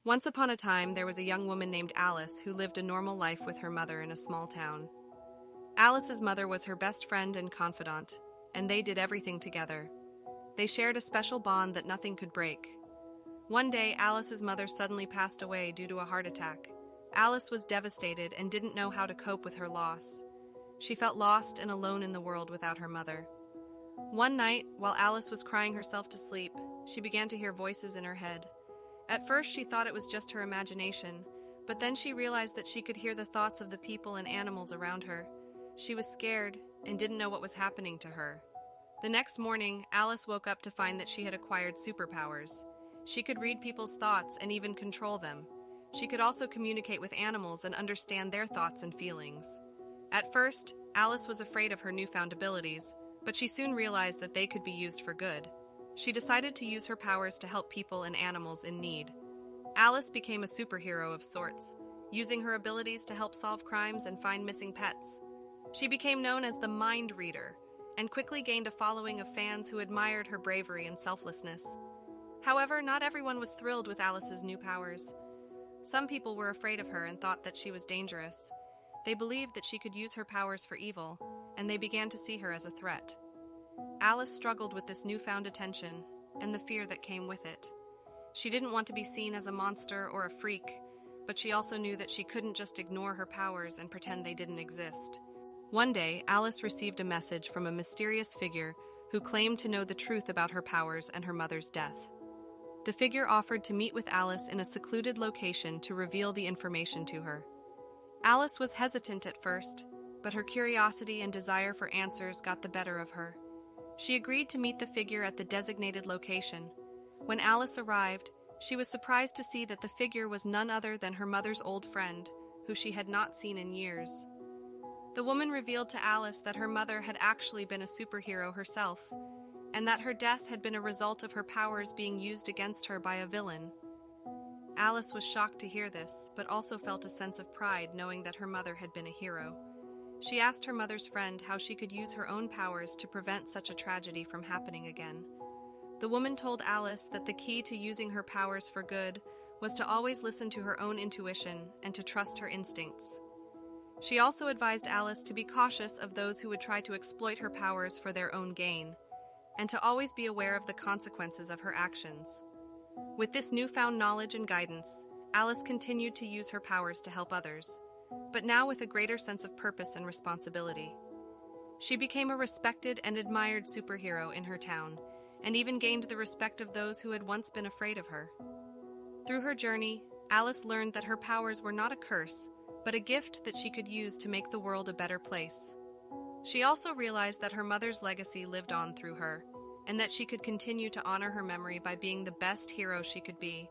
Once upon a time, there was a young woman named Alice who lived a normal life with her mother in a small town. Alice's mother was her best friend and confidant, and they did everything together. They shared a special bond that nothing could break. One day, Alice's mother suddenly passed away due to a heart attack. Alice was devastated and didn't know how to cope with her loss. She felt lost and alone in the world without her mother. One night, while Alice was crying herself to sleep, she began to hear voices in her head. At first, she thought it was just her imagination, but then she realized that she could hear the thoughts of the people and animals around her. She was scared and didn't know what was happening to her. The next morning, Alice woke up to find that she had acquired superpowers. She could read people's thoughts and even control them. She could also communicate with animals and understand their thoughts and feelings. At first, Alice was afraid of her newfound abilities, but she soon realized that they could be used for good. She decided to use her powers to help people and animals in need. Alice became a superhero of sorts, using her abilities to help solve crimes and find missing pets. She became known as the Mind Reader, and quickly gained a following of fans who admired her bravery and selflessness. However, not everyone was thrilled with Alice's new powers. Some people were afraid of her and thought that she was dangerous. They believed that she could use her powers for evil, and they began to see her as a threat. Alice struggled with this newfound attention and the fear that came with it. She didn't want to be seen as a monster or a freak, but she also knew that she couldn't just ignore her powers and pretend they didn't exist. One day, Alice received a message from a mysterious figure who claimed to know the truth about her powers and her mother's death. The figure offered to meet with Alice in a secluded location to reveal the information to her. Alice was hesitant at first, but her curiosity and desire for answers got the better of her. She agreed to meet the figure at the designated location. When Alice arrived, she was surprised to see that the figure was none other than her mother's old friend, who she had not seen in years. The woman revealed to Alice that her mother had actually been a superhero herself, and that her death had been a result of her powers being used against her by a villain. Alice was shocked to hear this, but also felt a sense of pride knowing that her mother had been a hero. She asked her mother's friend how she could use her own powers to prevent such a tragedy from happening again. The woman told Alice that the key to using her powers for good was to always listen to her own intuition and to trust her instincts. She also advised Alice to be cautious of those who would try to exploit her powers for their own gain, and to always be aware of the consequences of her actions. With this newfound knowledge and guidance, Alice continued to use her powers to help others, but now with a greater sense of purpose and responsibility. She became a respected and admired superhero in her town, and even gained the respect of those who had once been afraid of her. Through her journey, Alice learned that her powers were not a curse, but a gift that she could use to make the world a better place. She also realized that her mother's legacy lived on through her, and that she could continue to honor her memory by being the best hero she could be.